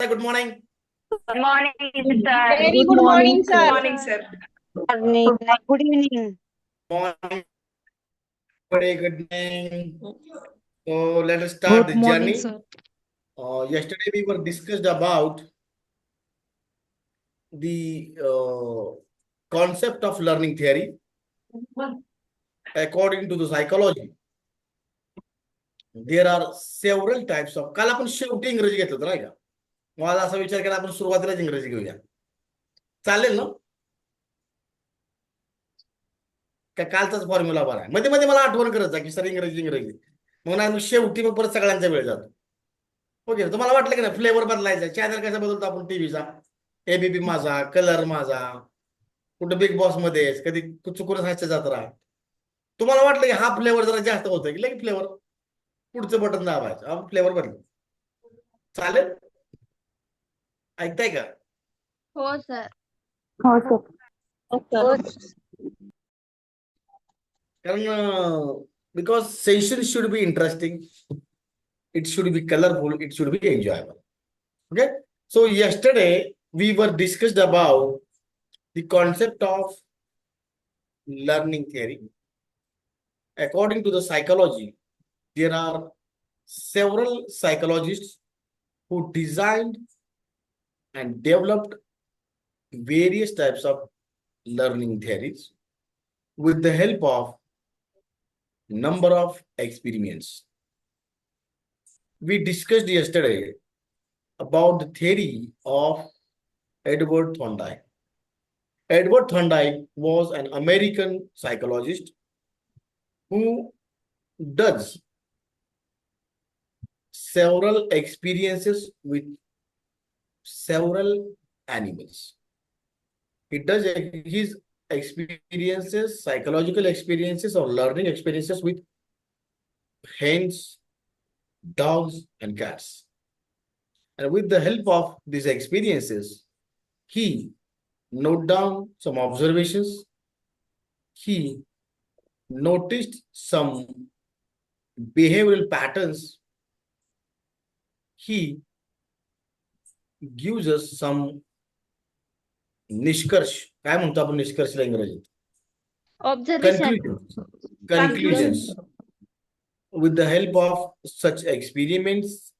Good morning. Good morning, sir. Very good morning, sir. Good morning, sir. Good evening. Morning. Good evening. So let us start the journey. Sir. Yesterday we were discussed about the concept of learning theory according to the psychology. There are several types of. काल आपण शेवटी इंग्रजी घेतलं होतं नाही का? मला असा विचार केला आपण सुरुवातीलाच इंग्रजी घेऊया. चालेल ना? का कालचाच फॉर्म्युला बरा आहे. मध्ये मध्ये मला आठवण करत जा की सर इंग्रजी मग ना शेवटी मग परत सगळ्यांचा वेळ जातो. ओके, तुम्हाला वाटलं की ना फ्लेवर बदलायचा, चॅनल कसा बदलतो आपण टीव्हीचा, एबीपी माझा, कलर माझा, कुठं बिग बॉस मध्ये कधी चुकून हास्य जत्रा. तुम्हाला वाटलं की हा फ्लेवर जरा जास्त होतोय की लगेच फ्लेवर पुढचं बटन दाबायचं, हा फ्लेवर बदल. चालेल, ऐकताय का? हो सर. कारण because session should be interesting, it should be colorful, it should be enjoyable. Okay, so yesterday we were discussed about the concept of learning theory. According to the psychology, there are several psychologists who designed and developed various types of learning theories with the help of number of experiments. We discussed yesterday about the theory of Edward Thorndike. Edward Thorndike was an American psychologist who does several experiences with several animals. He does his experiences, psychological experiences or learning experiences with hens, dogs, and cats. And with the help of these experiences, he noted down some observations. He noticed some behavioral patterns. He gives us some निष्कर्ष. काय म्हणतो आपण निष्कर्षला इंग्रजीत? Conclusions. With the help of such experiments,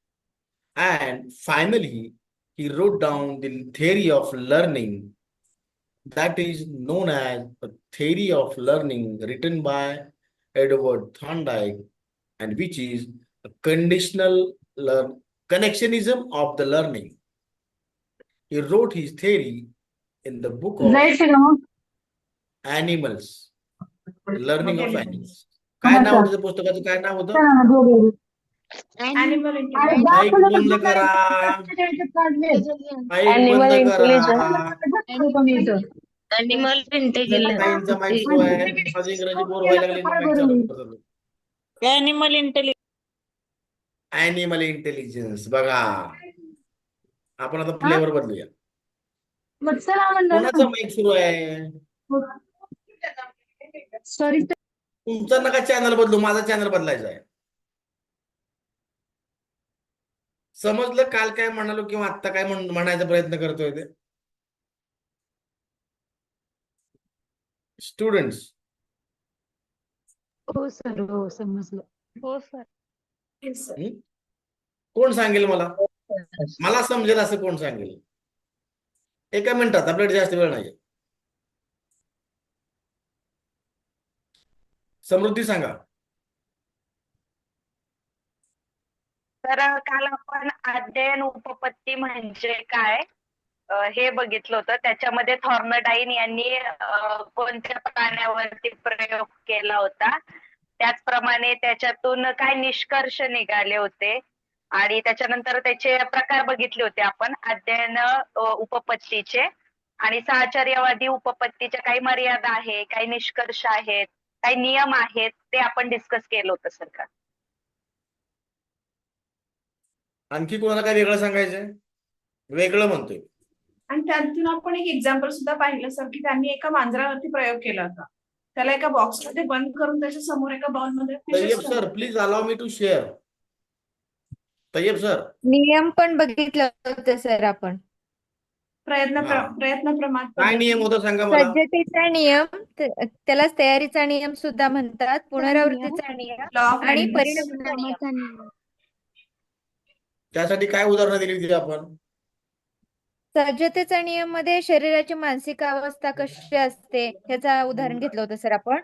and finally he wrote down the theory of learning that is known as the theory of learning, written by Edward Thorndike, and which is a conditional connectionism of the learning. He wrote his theory in the book of Animals, Learning of Animals. काय नाव होतं पुस्तकाचं? काय नाव होतं? Animal ऐक बंद करा, ऐक बंद करा. Animal intelligence. ताईंचा माईक सुरू आहे, माझं इंग्रजी बोर व्हायला लागले, माईक चालू करतो. Animal intelligence. Animal intelligence. बघा, आपण आता फ्लेवर बदलूया. कोणाचा माईक सुरू आहे? सॉरी, तुमचा नका चॅनल बदलू, माझा चॅनल बदलायचा आहे. समजलं काल काय म्हणालो किंवा आता काय म्हणायचा प्रयत्न करतोय ते? स्टुडंट्स, हो सर, हो समजलं. हो सर. कोण सांगेल मला? मला समजेल असं कोण सांगेल? एका मिनिटात, आपल्याकडे जास्त वेळ नाही. समृद्धी सांगा. तर काल आपण अध्ययन उपपत्ती म्हणजे काय हे बघितलं होतं. त्याच्यामध्ये थॉर्नडाईन यांनी कोणत्या प्राण्यावरती प्रयोग केला होता, त्याचप्रमाणे त्याच्यातून काय निष्कर्ष निघाले होते आणि त्याच्यानंतर त्याचे प्रकार बघितले होते आपण अध्ययन उपपत्तीचे. आणि साहचर्यवादी उपपत्तीच्या काही मर्यादा आहे, काही निष्कर्ष आहेत, काही नियम आहेत, ते आपण डिस्कस केलं होतं सर का. आणखी कोणाला काय वेगळं सांगायचंय? वेगळं म्हणतोय. आणि त्यातून आपण एक एक्झाम्पल सुद्धा पाहिलं सर की त्यांनी एका मांजरावरती प्रयोग केला होता. त्याला एका बॉक्समध्ये बंद करून त्याच्या समोर एका बाउलमध्ये sir please allow me to share. Tayyab sir. नियम पण बघितलं होतं सर आपण. हा. प्रयत्न प्रमाद काय पद्धती. नियम होता सांगा मला. सज्जतेचा नियम, त्यालाच तयारीचा नियम सुद्धा म्हणतात, पुनरावृत्तीचा नियम लॉ ऑफ आणि रेडीनेस. परिणामाचा नियम. त्यासाठी काय उदाहरणं दिली होती आपण. सज्जतेचा नियम मध्ये शरीराची मानसिक अवस्था कशी असते ह्याचा उदाहरण घेतलं होतं सर आपण.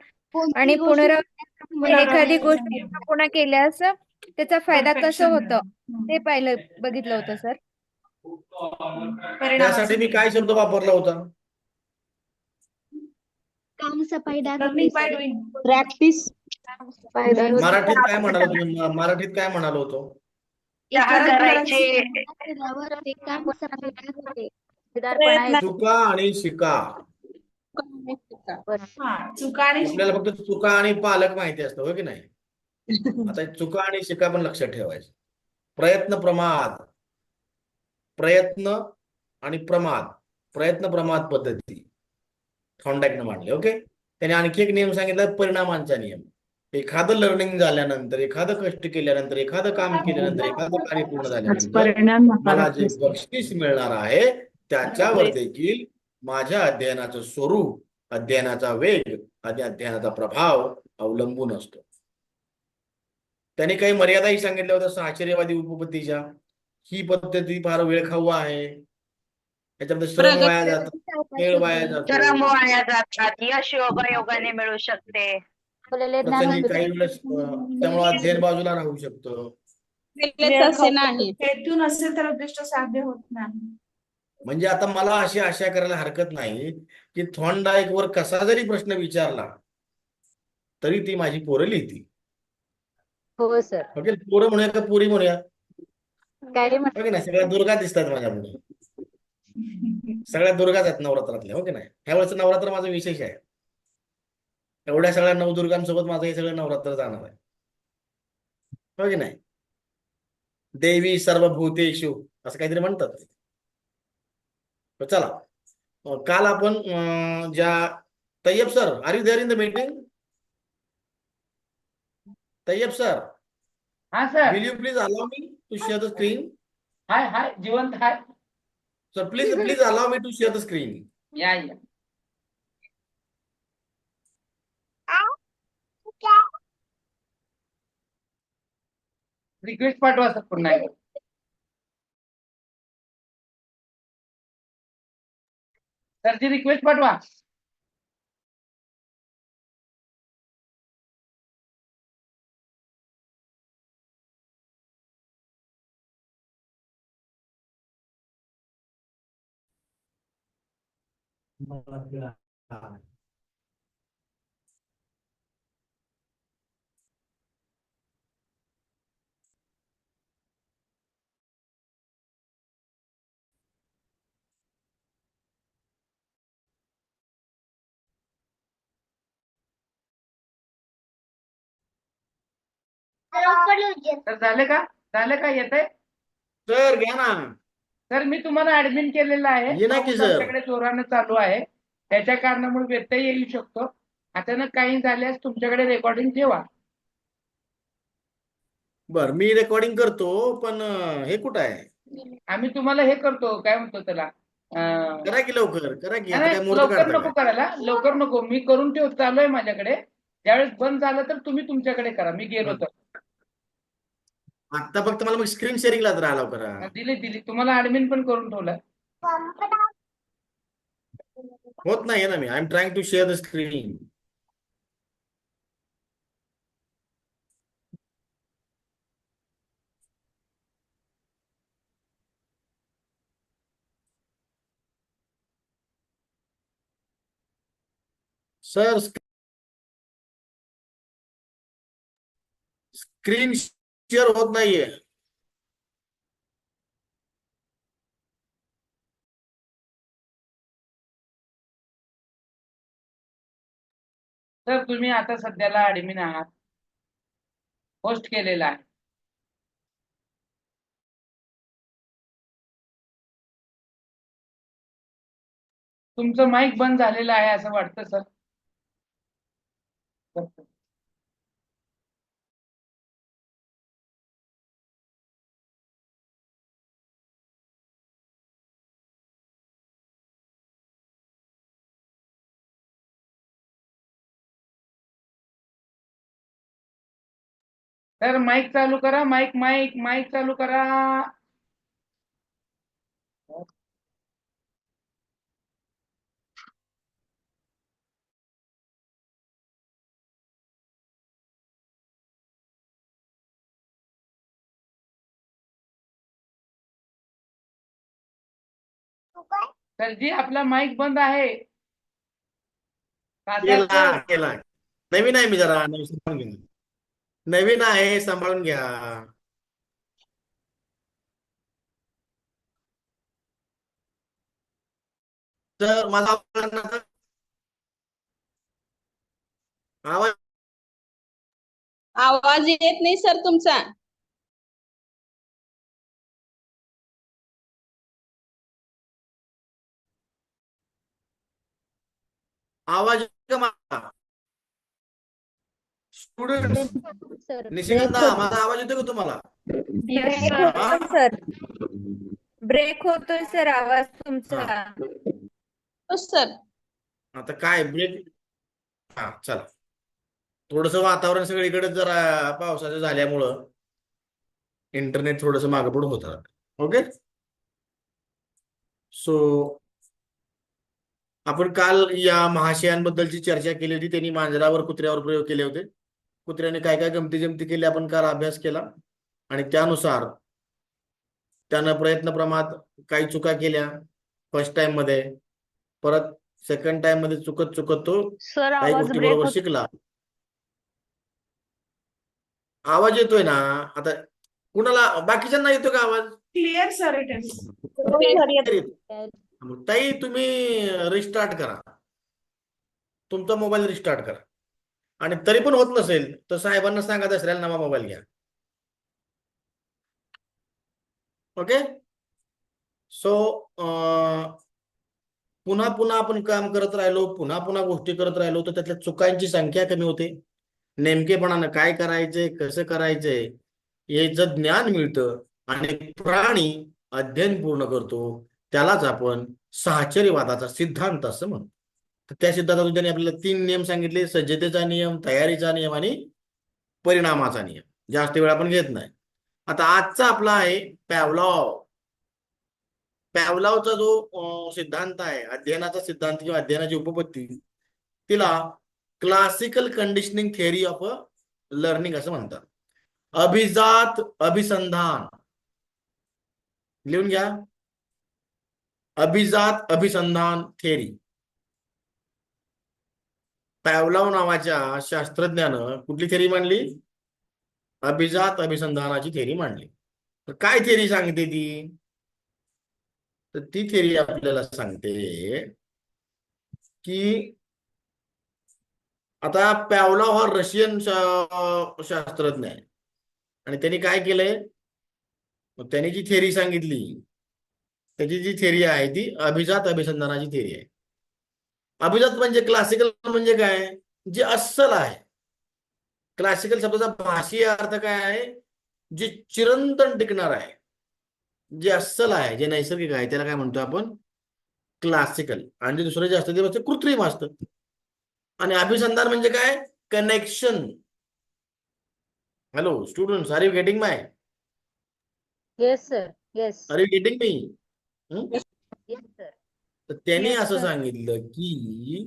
आणि पुनरावृत्ती एखादी गोष्ट पुनरावृत्तीचा नियम. पुन्हा पुन्हा केल्यास त्याचा फायदा कसं Perfection होतं मिळणं. ते बघितलं होतं सर. त्यासाठी मी काय शब्द वापरला होता. काम सफाई लर्निंग बाय डुईंग. प्रॅक्टिस मराठीत काय म्हणालो तुम्ही, मराठीत काय म्हणालो होतो. चहा करायचे. ते काम सफाई दाखवते. चुका आणि शिका. हा, चुका आणि आपल्याला फक्त चुका आणि पालक माहिती असतं, हो की नाही. आता चुका आणि शिका पण लक्षात ठेवायचं. प्रयत्न प्रमाद, प्रयत्न आणि प्रमाद, प्रयत्न प्रमाद पद्धती थॉर्नडाईकनं मांडले. ओके. त्याने आणखी एक नियम सांगितला, परिणामांचा नियम. एखादं लर्निंग झाल्यानंतर, एखादं कष्ट केल्यानंतर, एखादं काम केल्यानंतर, एखादं कार्य पूर्ण झाल्यानंतर मला जे बक्षीस मिळणार आहे त्याच्यावर देखील माझ्या अध्ययनाचं स्वरूप, अध्ययनाचा वेग आणि अध्ययनाचा प्रभाव अवलंबून असतो. त्याने काही मर्यादाही सांगितल्या होत्या आश्चर्यवादी उपपत्तीच्या. ही पद्धती फार वेळखाऊ आहे, त्याच्यामध्ये श्रम वाया जातात, वेळ वाया जातो, श्रम वाया जातात, यश योगायोगाने मिळू शकते. प्रसंगी काही वेळेस त्यामुळे अध्ययन बाजूला राहू शकतं. हेतू नसेल तर उद्दिष्ट साध्य होत नाही. म्हणजे आता मला अशी आशा करायला हरकत नाही की थॉर्नडाईक वर कसा जरी प्रश्न विचारला तरी ती माझी पोरं लिहितील. हो सर. ओके. पोरं म्हणूया का पुरी म्हणूया, काय ओके नाही. सगळ्या दुर्गा दिसतात माझ्यापुढे, सगळ्या दुर्गाच आहेत नवरात्रातल्या, हो की नाही. ह्या वेळेचं नवरात्र माझं विशेष आहे. एवढ्या सगळ्या नवदुर्गांसोबत माझं हे सगळं नवरात्र जाणार आहे, हो की नाही. देवी सर्वभूतेषु असं काहीतरी म्हणतात. तर चला, काल आपण ज्या Tayyab sir, are you there in the meeting. Tayyab sir, हाँ sir. Will you please allow me to share the screen. Hi hi Jivant hi. Sir please allow me to share the screen. या. रिक्वेस्ट पाठवा सर पुन्हा एकदा. सरची request पाठवा. तर झालं का येतंय. सर घ्या ना. सर मी तुम्हाला ऍडमिन केलेलं आहे. ये ना की सर. आमच्याकडे जोरानं चालू आहे, त्याच्या कारणामुळे व्यत्यय येऊ शकतो. अचानक काही झाल्यास तुमच्याकडे रेकॉर्डिंग ठेवा. बर, मी रेकॉर्डिंग करतो, पण हे कुठं आहे. आम्ही तुम्हाला हे करतो, काय म्हणतो त्याला, करा की लवकर, करा की. आता काय नाही, मुहूर्त लवकर काढता नको काय. करायला, लवकर नको. मी करून चालू आहे माझ्याकडे. ज्यावेळेस बंद झालं तर तुम्ही तुमच्याकडे करा, मी गेलो तर. आता फक्त मला मग स्क्रीन शेअरिंगला राहिला करा. दिली तुम्हाला ऍडमिन पण करून ठेवलं. होत नाही ना. मी I am trying to share the screen. Sir screen share होत नाहीये. सर तुम्ही आता सध्याला ऍडमिन आहात, होस्ट केलेला आहे. तुमचं माईक बंद झालेलं आहे असं वाटतं सर. तर माईक चालू करा. माईक माईक माईक चालू करा. तर जी आपला माईक बंद आहे केला तात्या केला. नवीन आहे मी जरा नवीन सांभाळून घ्या. नवीन आहे सांभाळून घ्या. तर माझा आवाज आवाज येत नाही सर तुमचा. आवाज येतो का माझा? स्टुडंट सर निशिकांत माझा आवाज येतो का तुम्हाला? Yes, sir. हा? सर ब्रेक होतोय सर आवाज तुमचा. हो सर. आता काय ब्रेक? हा चला. थोडस वातावरण सगळीकडे जरा पावसाचं झाल्यामुळं इंटरनेट थोडस मागं पुढं होत राहतं. ओके. सो आपण काल या महाशयांबद्दलची चर्चा केली होती. त्यांनी मांजरावर कुत्र्यावर प्रयोग केले होते. कुत्र्याने काय काय गमती जमती केली आपण काल अभ्यास केला आणि त्यानुसार त्यानं प्रयत्नप्रमात काही चुका केल्या फर्स्ट टाइम मध्ये. परत सेकंड टाइम मध्ये चुकत चुकत तो सर काही आवाज गोष्टी ब्रेक बरोबर होत. शिकला. आवाज येतोय ना आता? कुणाला बाकीच्यांना येतो का आवाज? Clear sir it is. ताई तुम्ही रिस्टार्ट करा. तुमचा मोबाईल रिस्टार्ट करा. आणि तरी पण होत नसेल तर साहेबांना सांगा दसऱ्याला नवा मोबाईल घ्या. ओके. सो पुन्हा पुन्हा आपण काम करत राहिलो, पुन्हा पुन्हा गोष्टी करत राहिलो तर त्यातल्या चुकांची संख्या कमी होते. नेमकेपणानं काय करायचंय, कसं करायचंय याचं ज्ञान मिळतं आणि प्राणी अध्ययन पूर्ण करतो. त्यालाच आपण साहचर्यवादाचा सिद्धांत असं म्हणतो. तर त्या सिद्धांतातून त्यांनी आपल्याला 3 नियम सांगितले: सज्जतेचा नियम, तयारीचा नियम आणि परिणामाचा नियम. जास्त वेळ आपण घेत नाही. आता आजचा आपला आहे पॅव्लॉव. पॅव्लॉवचा जो सिद्धांत आहे, अध्ययनाचा सिद्धांत किंवा अध्ययनाची उपपत्ती, तिला classical conditioning theory of learning असं म्हणतात. अभिजात अभिसंधान लिहून घ्या. अभिजात अभिसंधान थिअरी. पॅव्लॉव नावाच्या शास्त्रज्ञानं कुठली थिअरी मांडली? अभिजात अभिसंधानाची थिअरी मांडली. तर काय थिअरी सांगते ती? तर ती थिअरी आपल्याला सांगते की आता पॅव्लॉव हा रशियन शास्त्रज्ञ आहे आणि त्यांनी काय केलंय, त्यांनी जी थिअरी सांगितली त्याची जी थिअरी आहे ती अभिजात अभिसंधानाची थिअरी आहे. अभिजात म्हणजे क्लासिकल म्हणजे काय? जे अस्सल आहे. क्लासिकल शब्दाचा भाषीय अर्थ काय आहे? जे चिरंतन टिकणार आहे, जे अस्सल आहे, जे नैसर्गिक आहे, त्याला काय म्हणतो आपण? क्लासिकल. आणि जे दुसरं जे असतं ते कृत्रिम असतं. आणि अभिसंधान म्हणजे काय? Connection. Hello students, are you getting my? Yes sir. Yes. Are you getting me? Yes sir. तर त्यांनी Yes, असं sir. सांगितलं की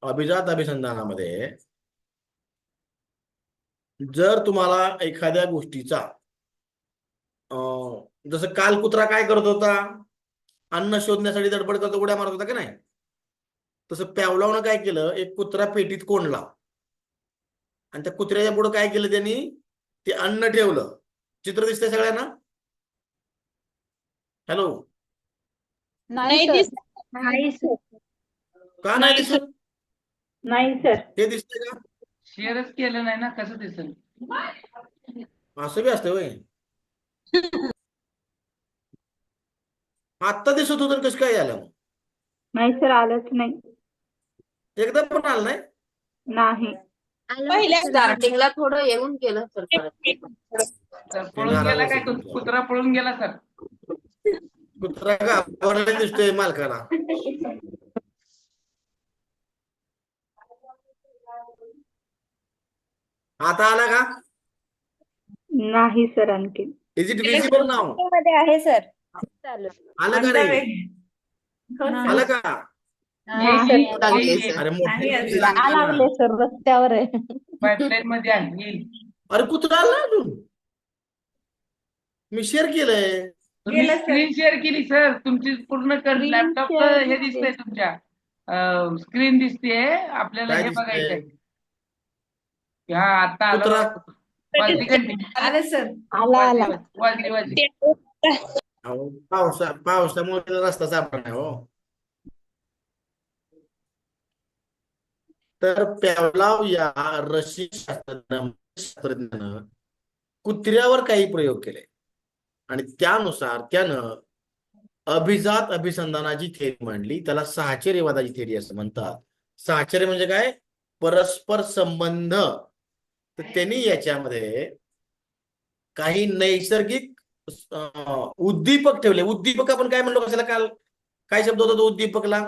अभिजात अभिसंधानामध्ये जर तुम्हाला एखाद्या गोष्टीचा जसं काल कुत्रा काय करत होता? अन्न शोधण्यासाठी धडपड करतो, उड्या मारत होता की नाही? तसं पॅव्लॉवनं काय केलं, एक कुत्रा पेटीत कोंडला आणि त्या कुत्र्याच्या पुढे काय केलं त्यांनी? ते अन्न ठेवलं. चित्र दिसतंय सगळ्यांना? हॅलो, नाही दिसत. नाही सर. का नाही दिसत? नाही सर. हे दिसतंय का? शेअरच केलं नाही ना, कसं दिसेल? असं बी असतं होय. आत्ता दिसत होतं, कसं काय झालं? नाही सर, आलंच नाही. एकदा पण आलं नाही? नाही. पहिल्या स्टार्टिंगला थोडं येऊन गेलं सर परत. तर पळून गेला काय? कुत्रा पळून गेला सर. कुत्रा घाबरलेला दिसतोय मालकाला. आता आला का? नाही सर आणखी. इज इट विजिबल नाव? मध्ये आहे सर. चालू. आलं का रे? आलं का? अरे नाही अजून. मोठे लागले सर रस्त्यावर आहे. पाईपलाईन मध्ये येईल. अरे कुत्रा आला अजून. मी शेअर केलंय. तुम्ही केलं, sir. स्क्रीन शेअर केली सर, तुमची पूर्ण Screen लॅपटॉप share हे दिसते. दिसतंय तुमच्या स्क्रीन दिसतेय, आपल्याला काय हे दिसतंय? बघायचंय. हा आता कुत्रा. आला. वाजली घंटी. आले सर. वाजली. अहो, पावसामुळे रस्ता सापडला हो. तर पॅवलाव या रशियन शास्त्रज्ञानं कुत्र्यावर काही प्रयोग केले आणि त्यानुसार त्यानं अभिजात अभिसंधानाची थेरी मांडली. त्याला साहचर्यवादाची थेरी असं म्हणतात. साहचर्य म्हणजे काय? परस्पर संबंध. तर त्यांनी याच्यामध्ये काही नैसर्गिक उद्दीपक ठेवले. उद्दीपक आपण काय म्हणलो कशाला? काल काय शब्द होता तो उद्दीपकला?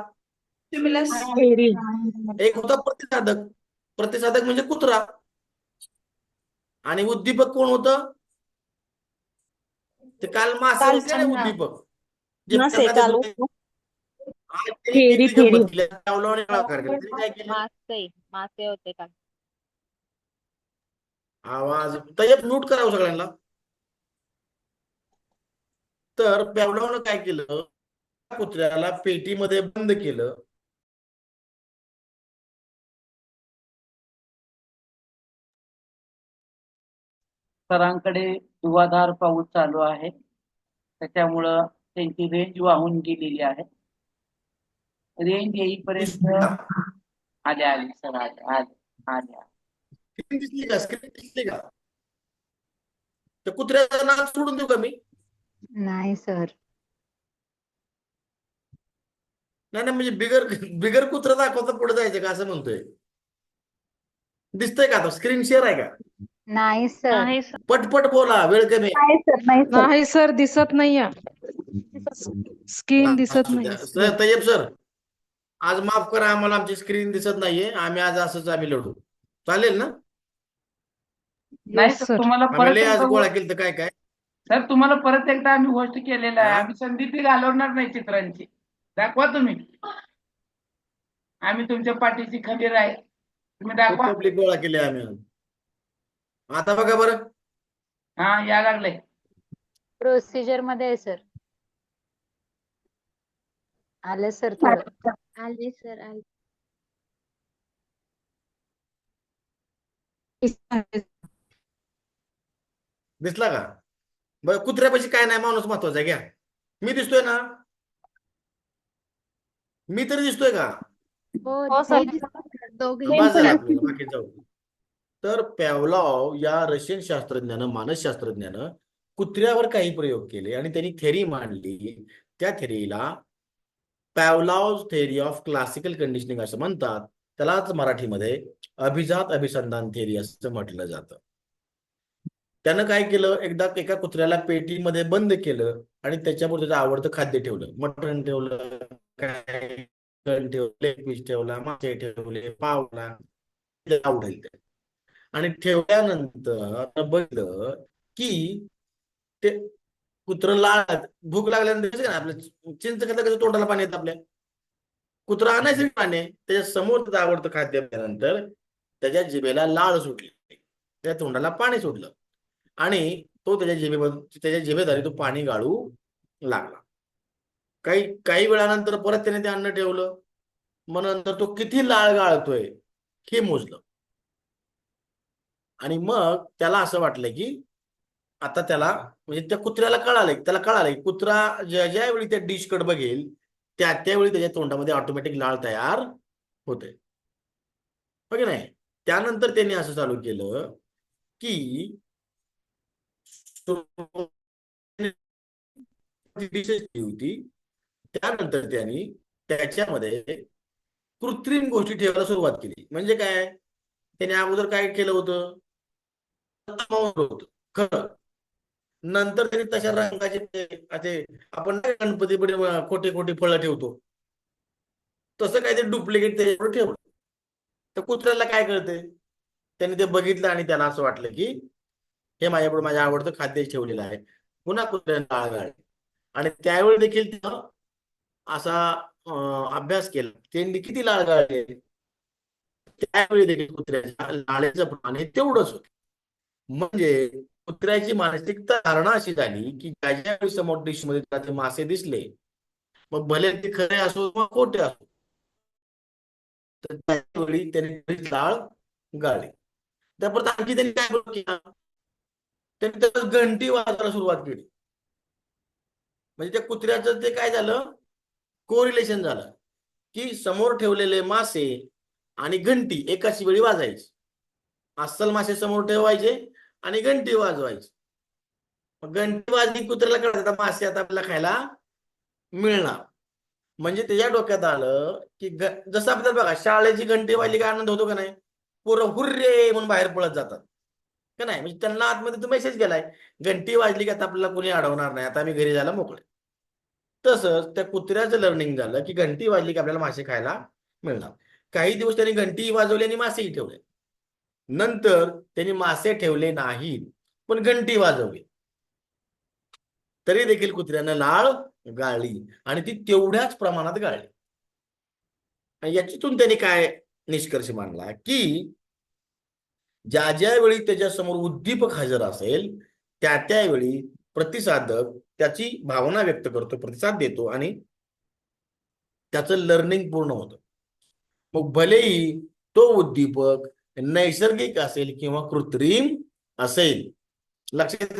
स्टिम्युलस. एक होता प्रतिसाधक. प्रतिसाधक म्हणजे कुत्रा. आणि उद्दीपक कोण होतं? ते काल मासे होते ना उद्दीपक. जे प्रकाशित होते. आज त्यांनी वेगळी गंमत केली. पॅवलॉने काय केलं? मासे होते का? आवाज तय्यब म्यूट करावं सगळ्यांना. तर पॅवलॉने काय केलं? कुत्र्याला पेटीमध्ये बंद केलं. सरांकडे धुवाधार पाऊस चालू आहे, त्याच्यामुळं त्यांची रेंज वाहून गेलेली आहे. रेंज येईपर्यंत आले सर, आले. स्क्रीन दिसली का? स्क्रीन दिसली का? तर कुत्र्याचं नाव सोडून देऊ का मी? नाही सर. नाही म्हणजे बिगर कुत्रा दाखवता पुढे जायचं का असं म्हणतोय. दिसतंय का? आता स्क्रीन शेअर आहे का? नाही सर. पटपट बोला, वेळ कमी. नाही सर दिसत नाहीये. स्क्रीन दिसत नाही. सर तय्यब सर, आज माफ करा, आम्हाला आमची स्क्रीन दिसत नाहीये. आम्ही आज असंच लढू. चालेल ना? नाही सर, तुम्हाला परत आम्ही आज एकदा गोळा केलं तर काय सर, तुम्हाला परत एकदा आम्ही गोष्ट केलेलं आहे. आम्ही संधी घालवणार नाही चित्रांची. दाखवा तुम्ही. आम्ही तुमच्या पाठीशी खंबीर आहे. तुम्ही दाखवा. पब्लिक गोळा केले आम्ही. आता बघा बरं. हा, या लागले. प्रोसिजर मध्ये आहे सर. आले सर थोडं. आले सर आले. दिसला का? बरं, कुत्र्यापाशी काय नाही, माणूस महत्वाचा आहे. घ्या. मी दिसतोय ना? मी तरी दिसतोय का? हो सर. बस झालं आपल्याला, बाकी जाऊ. तर पॅवलॉव या रशियन शास्त्रज्ञानं, मानसशास्त्रज्ञानं कुत्र्यावर काही प्रयोग केले आणि त्यांनी थेरी मांडली. त्या थेरीला पॅवलॉव्ह थेरी ऑफ क्लासिकल कंडिशनिंग असं म्हणतात. त्यालाच मराठीमध्ये अभिजात अभिसंधान थेरी असं म्हटलं जातं. त्यानं काय केलं? एकदा एका कुत्र्याला पेटीमध्ये बंद केलं आणि त्याच्यावर त्याचं आवडतं खाद्य ठेवलं. मटण ठेवलं, काय ठेवले, पीस ठेवला, मासे ठेवले, पावला, आवडेल ते. आणि ठेवल्यानंतर बघितलं की ते कुत्र भूक लागल्यानंतर आपल्या चिंच कसं तोंडाला पाणी येतं आपल्या. कुत्रा आणायचं पाणी, त्याच्या समोर त्याचं आवडतं खाद्य नंतर त्याच्या जिभेला लाळ सुटली, त्या तोंडाला पाणी सुटलं आणि तो त्याच्या जिभेद्वारे तो पाणी गाळू लागला. काही वेळानंतर परत त्याने ते अन्न ठेवलं. मग नंतर तो किती लाळ गाळतोय हे मोजलं आणि मग त्याला असं वाटलं की आता त्याला म्हणजे त्या कुत्र्याला कळालंय कुत्रा ज्यावेळी त्या डिशकडे बघेल त्यावेळी त्याच्या तोंडामध्ये ऑटोमॅटिक लाळ तयार होते. हो की नाही? त्यानंतर त्यांनी असं चालू केलं की होती, त्यानंतर त्यांनी त्याच्यामध्ये कृत्रिम गोष्टी ठेवायला सुरुवात केली. म्हणजे काय? त्याने अगोदर काय केलं होतं? खरं. नंतर त्यांनी तशा रंगाचे आपण गणपतीपुढे खोटे खोटे फळं ठेवतो तसं काहीतरी डुप्लिकेट त्याच्यावर ठेवलं. तर कुत्र्याला काय कळतंय? त्यांनी ते बघितलं आणि त्याला असं वाटलं की हे माझ्यापुढे माझ्या आवडतं खाद्य ठेवलेलं आहे. पुन्हा कुत्र्याने लाळ गाळली आणि त्यावेळी देखील त्यानं असा अभ्यास केला. त्यांनी किती लाळ गाळले, त्यावेळी देखील कुत्र्याच्या लाळेचं प्रमाण हे तेवढंच होतं. म्हणजे कुत्र्याची मानसिकता धारणा अशी झाली की ज्या समोर डिश मध्ये त्याला ते मासे दिसले, मग भले ते खरे असो किंवा खोटे असो, तर त्यावेळी त्यांनी लाळ गाळली. त्यापर्यंत आणखी त्यांनी काय केलं, त्यांनी त्याला घंटी वाजवायला सुरुवात केली. म्हणजे त्या कुत्र्याचं ते काय झालं, कोरिलेशन झालं की समोर ठेवलेले मासे आणि घंटी एकाच वेळी वाजायची. अस्सल मासे समोर ठेवायचे आणि घंटी वाजवायची. मग घंटी वाजली, कुत्र्याला कळत मासे आता आपल्याला खायला मिळणार. म्हणजे त्याच्या डोक्यात आलं की जसं आपल्याला बघा शाळेची घंटी वाजली काय आनंद होतो का नाही, पोरं हुर्रे म्हणून बाहेर पळत जातात का नाही. म्हणजे त्यांना आतमध्ये तो मेसेज गेलाय, घंटी वाजली की आता आपल्याला कोणी अडवणार नाही, आता आम्ही घरी जायला मोकळे. तसंच त्या कुत्र्याचं लर्निंग झालं की घंटी वाजली की आपल्याला मासे खायला मिळणार. काही दिवस त्यांनी घंटी वाजवली आणि मासेही ठेवले. नंतर त्यांनी मासे ठेवले नाहीत पण घंटी वाजवली, तरी देखील कुत्र्यानं लाळ गाळली आणि ती तेवढ्याच प्रमाणात गाळली. आणि याच्यातून त्यांनी काय निष्कर्ष मांडला की ज्या ज्या वेळी त्याच्यासमोर उद्दीपक हजर असेल त्या त्यावेळी प्रतिसादक त्याची भावना व्यक्त करतो, प्रतिसाद देतो आणि त्याचं लर्निंग पूर्ण होतं. मग भलेही तो उद्दीपक नैसर्गिक असेल किंवा कृत्रिम असेल. लक्षात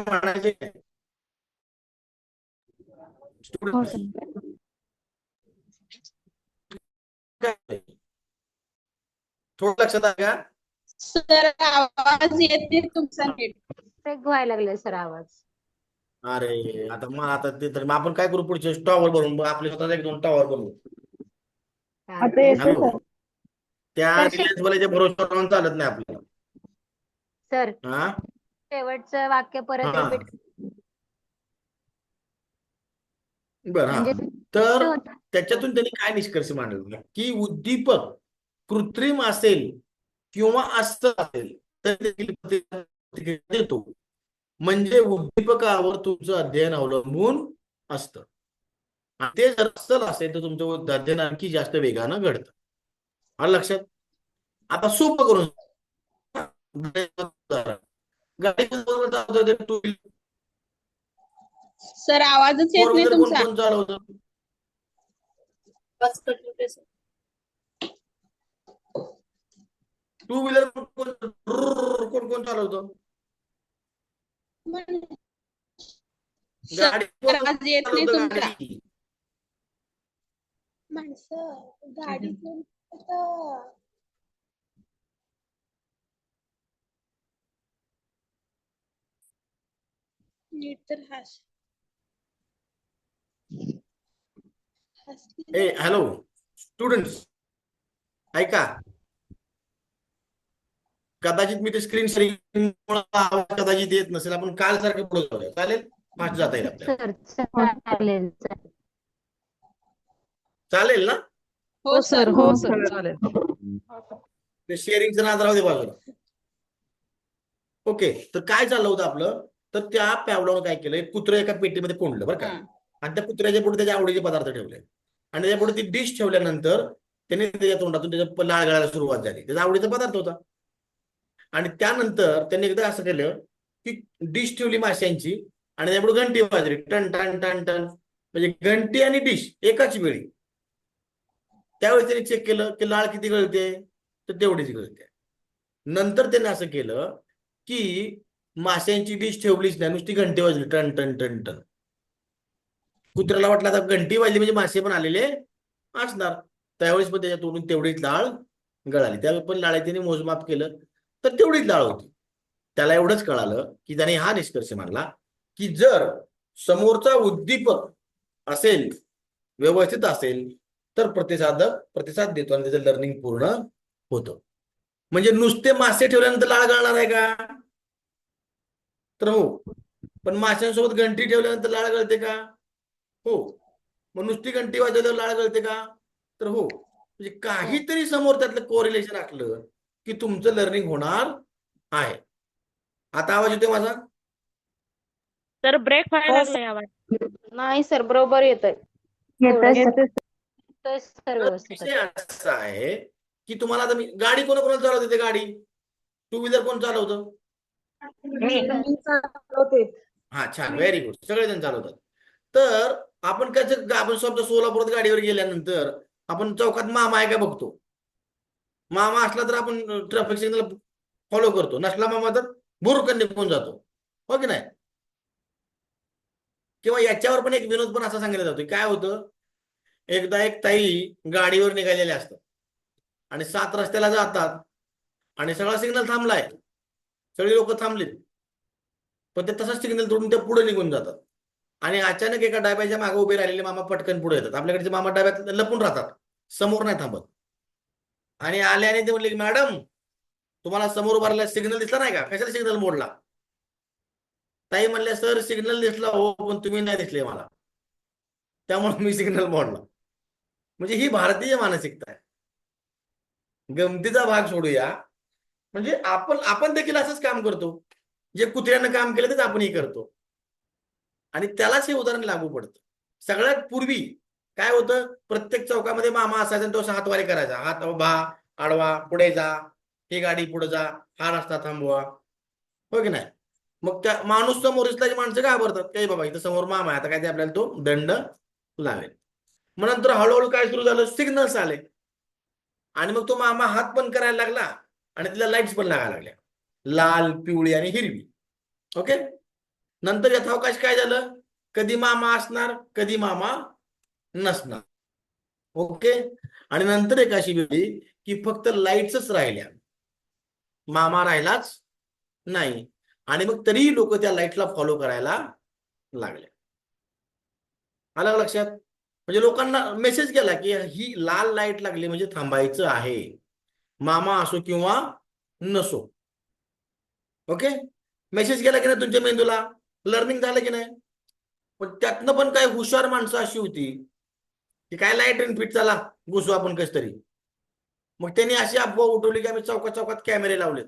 म्हणायचे थोडं लक्षात आहे का? सर आवाज येत नाही तुमचा नीट. ब्रेक व्हायला लागले सर आवाज. अरे आता मग आता ते तर मग आपण काय करू, पुढचे टॉवर बनवून आपले स्वतःचा एक 2 टॉवर बनवू. हॅलो, त्या रिलायन्स वाल्याच्या भरोश्यावर राहून चालत नाही आपल्याला. सर हा शेवटचं वाक्य परत हा रिपीट. बर हा. म्हणजे तर त्याच्यातून त्यांनी काय निष्कर्ष मांडला की उद्दीपक कृत्रिम असेल किंवा अस्सल असेल तर देखील प्रतिक्रिया देतो. म्हणजे उद्दीपकावर तुमचं अध्ययन अवलंबून असतं. आणि ते जर अस्सल असेल तर तुमचं अध्ययन आणखी जास्त वेगानं घडतं. आलं लक्षात? आता सोपं करून गाडी सर आवाजच येत नाही कोण तुमचा. कोण चालवतं? टू व्हीलर कोण कोण चालवतं? सर गाडी आवाज येत नाही चालवतं तुमचा. गाडी. माणसं गाडी नीट तर हास. ए हॅलो स्टुडंट्स, ऐका. कदाचित मी ते स्क्रीन शेअरिंग आवाज कदाचित येत नसेल. आपण काल सारखं पुढे जाऊया, चालेल? फास्ट जाता येईल आपल्याला. चालेल चालेल ना? हो सर. हो सर चालेल. ते शेअरिंगचं नाद राहू दे बाजूला. ओके, तर काय चाललं होतं आपलं, तर त्या पॅवलानं काय केलं, एक कुत्रं एका पेटीमध्ये कोंडलं बरं का. आणि त्या कुत्र्याच्या पुढे त्याच्या आवडीचे पदार्थ ठेवले आणि त्याच्या पुढे ती डिश ठेवल्यानंतर त्याने त्याच्या तोंडातून त्याच्या लाळ गळायला सुरुवात झाली. त्याचा आवडीचा पदार्थ होता. आणि त्यानंतर त्यांनी एकदा असं केलं की डिश ठेवली माश्यांची आणि त्यापुढे घंटी वाजली, टन टन टन टन. म्हणजे घंटी आणि डिश एकाच वेळी. त्यावेळी त्यांनी चेक केलं की लाळ किती गळते, तर तेवढीच गळते. नंतर त्यांनी असं केलं की माश्यांची डिश ठेवलीच नाही, नुसती घंटी वाजली, टन टन टन टन. कुत्र्याला वाटलं आता घंटी वाजली म्हणजे मासे पण आलेले असणार. त्यावेळेस पण त्याच्या तोडून तेवढीच लाळ गळाली. त्यावेळी पण लाळेने मोजमाप केलं तर तेवढीच लाळ होती. त्याला एवढंच कळालं की त्याने हा निष्कर्ष मांडला की जर समोरचा उद्दीपक असेल, व्यवस्थित असेल, तर प्रतिसाद देतो आणि त्याचं लर्निंग पूर्ण होतं. म्हणजे नुसते मासे ठेवल्यानंतर लाळ गळणार आहे का? तर हो. पण माशांसोबत घंटी ठेवल्यानंतर लाळ गळते का? हो. मग नुसती घंटी वाजवल्यावर लाळ गळते का? तर हो. म्हणजे काहीतरी समोर त्यातलं कोरिलेशन असलं की तुमचं लर्निंग होणार आहे. आता आवाज येतोय माझा? सर ब्रेक व्हायला लागलाय आवाज. नाही सर बरोबर येतोय. येतोय सर व्यवस्थित. विषय असा आहे की तुम्हाला आता मी गाडी कोणाकोणाला चालवते ते गाडी टू व्हीलर कोण चालवतं? हा छान, व्हेरी गुड, सगळेजण चालवतात. तर आपण कसं आपण समजा सोलापुरात गाडीवर गेल्यानंतर आपण चौकात मामा आहे का बघतो. मामा असला तर आपण ट्रॅफिक सिग्नल फॉलो करतो, नसला मामा तर भुरकन निघून जातो, हो की नाही? किंवा याच्यावर पण एक विनोद पण असा सांगितला जातो. काय होतं, एकदा एक ताई गाडीवर निघालेले असतात आणि 7 रस्त्याला जातात आणि सगळा सिग्नल थांबलाय, सगळी लोक थांबलीत, पण ते तसाच सिग्नल तोडून ते पुढे निघून जातात. आणि अचानक एका डाब्याच्या मागे उभे राहिलेले मामा पटकन पुढे येतात. आपल्याकडचे मामा डाब्यात लपून राहतात, समोर नाही थांबत. आणि आले आणि ते म्हणले की मॅडम तुम्हाला समोर उभारला सिग्नल दिसला नाही का, कशाला सिग्नल मोडला? ताई म्हणल्या सर सिग्नल दिसला हो, पण तुम्ही नाही दिसले मला, त्यामुळे मी सिग्नल मोडला. म्हणजे ही भारतीय मानसिकता आहे. गमतीचा भाग सोडूया, म्हणजे आपण देखील असंच काम करतो. जे कुत्र्यानं काम केलं तेच आपणही करतो, आणि त्यालाच हे उदाहरण लागू पडतं. सगळ्यात पूर्वी काय होतं, प्रत्येक चौकामध्ये मामा असायचा, तो हातवारे करायचा, हात उभा आडवा पुढे जा, ही गाडी पुढे जा, हा रस्ता थांबवा, हो की नाही? मग त्या माणूस समोर दिसला की माणसं घाबरतात, काही बाबा इथं समोर मामा आहे, आता काय ते आपल्याला तो दंड लावेल. मग नंतर हळूहळू काय सुरू झालं, सिग्नल्स आले आणि मग तो मामा हात पण करायला लागला आणि तिला लाईट्स पण लागायला लागल्या, लाल पिवळी आणि हिरवी. ओके, नंतर यथावकाश काय झालं, कधी मामा असणार कधी मामा नसणार. ओके, आणि नंतर एक अशी वेळी की फक्त लाईट्सच राहिल्या, मामा राहिलाच नाही, आणि मग तरीही लोक त्या लाईटला फॉलो करायला लागले. आलं लक्षात? म्हणजे लोकांना मेसेज गेला की ही लाल लाईट लागली म्हणजे थांबायचं आहे, मामा असो किंवा नसो. ओके, मेसेज गेला की नाही तुमच्या मेंदूला, लर्निंग झालं की नाही? पण त्यातनं पण काही हुशार माणसं अशी होती की काय लाईट इन फिट, चला घुसू आपण कस तरी. मग त्यांनी अशी अफवा उठवली की आम्ही चौकात चौकात कॅमेरे लावलेत,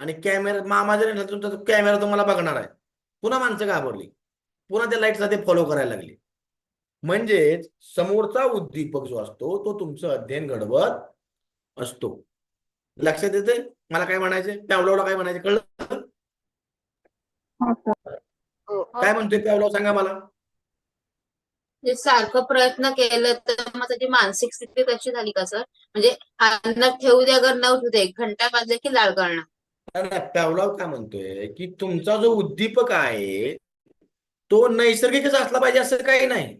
आणि कॅमेरा मामा जरी तुमचा कॅमेरा तुम्हाला बघणार आहे. पुन्हा माणसं घाबरली, पुन्हा त्या लाईटला ते फॉलो करायला लागली. म्हणजेच समोरचा उद्दीपक जो असतो तो तुमचं अध्ययन घडवत असतो. लक्षात येते मला काय म्हणायचंय? पॅवलॉवला काय म्हणायचं कळलं? काय म्हणतोय पॅवलॉव, सांगा मला. जे सारखं प्रयत्न केलं तर मग त्याची मानसिक स्थिती तशी झाली का सर? म्हणजे अन्न ठेवू दे अगर न ठेवू दे, 1 घंटा वाजले की लाळ करणं. नाही, पॅवलॉव काय म्हणतोय की तुमचा जो उद्दीपक आहे तो नैसर्गिकच असला पाहिजे असं काही नाही.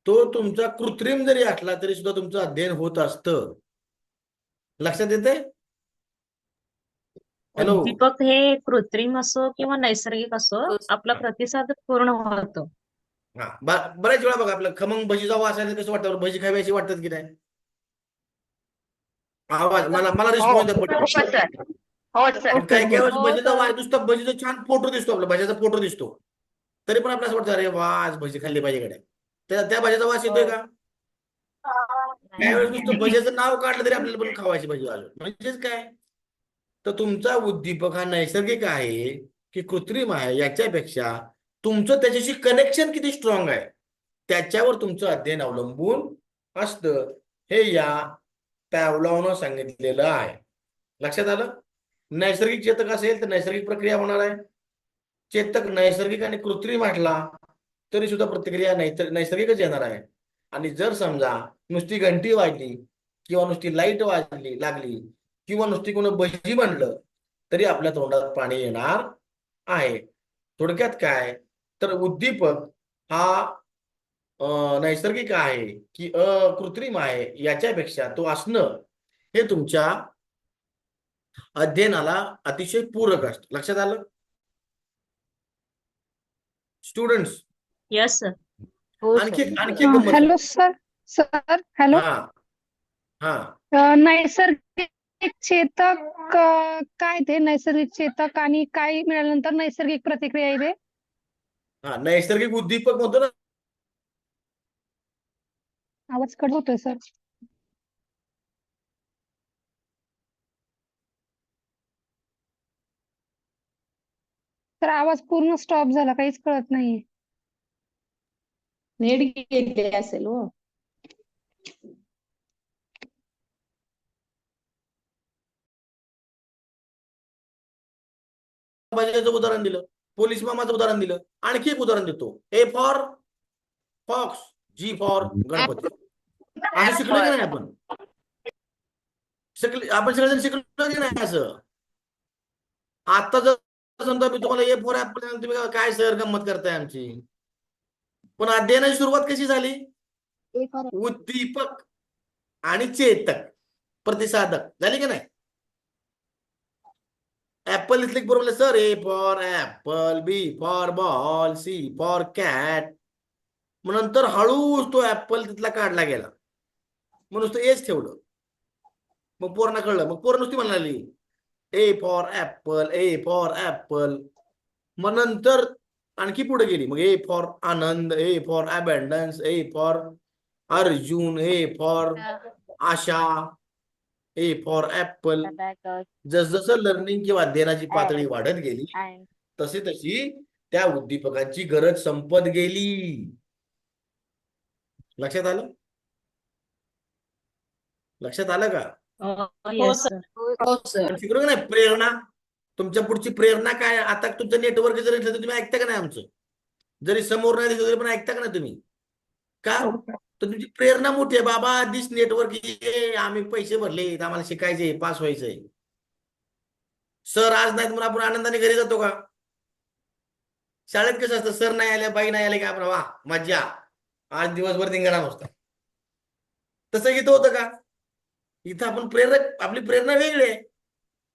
तो तुमचा कृत्रिम जरी असला तरी सुद्धा तुमचं अध्ययन होत असतं. लक्षात येते? हॅलो, उद्दीपक हे कृत्रिम असो किंवा नैसर्गिक असो, आपला प्रतिसाद पूर्ण होतो. हा, बऱ्याच वेळा बघा आपलं खमंग भजीचा वास आहे कसं वाटतं, भजी खायची वाटतात की नाही? आवाज मला रिस्पॉन्स हो सर. काही काही वेळेस भजीचा वास नुसता भजीचा छान फोटो दिसतो, आपला भजीचा फोटो दिसतो, तरी पण आपल्याला असं वाटतं अरे वास भजी खाल्ली पाहिजे कडे, त्या भजीचा वास येतोय का? त्यावेळेस नुसतं भजीचं नाव काढलं तरी आपल्याला पण खावायची भजी आलो. म्हणजेच काय, तर तुमचा उद्दीपक हा नैसर्गिक आहे की कृत्रिम आहे याच्यापेक्षा तुमचं त्याच्याशी कनेक्शन किती स्ट्रॉंग आहे त्याच्यावर तुमचं अध्ययन अवलंबून असतं. हे या पॅवलॉवनं सांगितलेलं आहे. लक्षात आलं? नैसर्गिक चेतक असेल तर नैसर्गिक प्रक्रिया होणार आहे. चेतक नैसर्गिक आणि कृत्रिम म्हटला तरी सुद्धा प्रतिक्रिया नैसर्गिकच येणार आहे. आणि जर समजा नुसती घंटी वाजली किंवा नुसती लाईट वाजली लागली किंवा नुसती कोण भजी म्हणलं तरी आपल्या तोंडात पाणी येणार आहे. थोडक्यात काय, तर उद्दीपक हा नैसर्गिक आहे की कृत्रिम आहे याच्यापेक्षा तो असणं हे तुमच्या अध्ययनाला अतिशय पूरक असतं. लक्षात आलं स्टुडंट्स? Yes sir. आणखी आणखी एक गंमत. Hello sir. Sir hello. हा हा, नैसर्गिक चेतक काय ते? नैसर्गिक चेतक आणि काय मिळाल्यानंतर नैसर्गिक प्रतिक्रिया येते? हा, नैसर्गिक उद्दीपक म्हणतो ना, आवाज कट होतोय सर. तर आवाज पूर्ण स्टॉप झाला, काहीच कळत नाहीये. नेट गेले असेल हो. बाजाचं उदाहरण दिलं, पोलीस मामाचं उदाहरण दिलं. आणखी एक उदाहरण देतो. A for fox, G for Ganpati. असं शिकलो की नाही आपण? आपण सगळेजण शिकलो की नाही असं? आता जर समजा मी तुम्हाला ए फॉर ऍपल, तुम्ही काय सर गंमत करताय आमची. पण अध्ययनाची सुरुवात कशी झाली? उद्दीपक आणि चेतक, प्रतिसादक झाली की नाही? ऍपल इथले बरोबर sir, A for apple, B for ball, C for cat. मग नंतर हळूच तो ऍपल तिथला काढला गेला, मग नुसतं एच ठेवलं. मग पोरांना कळलं, मग पोरं नुसती म्हणाली ए for apple, A for apple. मग नंतर आणखी पुढे गेली, मग A for Anand, A for abundance, A for Arjun, A for Asha, A for apple. जसजसं लर्निंग किंवा अध्ययनाची पातळी वाढत गेली, तशी तशी त्या उद्दीपकांची गरज संपत गेली. लक्षात आलं? लक्षात आलं का? हो सर. हो सर. शिकलो का नाही? प्रेरणा, तुमच्या पुढची प्रेरणा काय? आता तुमचं नेटवर्क जरी नसलं, तुम्ही ऐकता का नाही आमचं? जरी समोर नाही दिसलं तरी पण ऐकता का नाही तुम्ही? का? तर तुमची प्रेरणा मोठी आहे. बाबा दिस नेटवर्क, आम्ही पैसे भरले, आम्हाला शिकायचे, पास व्हायचंय. सर आज नाहीत म्हणून आपण आनंदाने घरी जातो का? शाळेत कसं असतं, सर नाही आले, बाई नाही आले का आपण वा मज्जा, आज दिवसभर धिंगाणा नुसता. तसं इथं होतं का? इथं आपण प्रेरक, आपली प्रेरणा वेगळी आहे.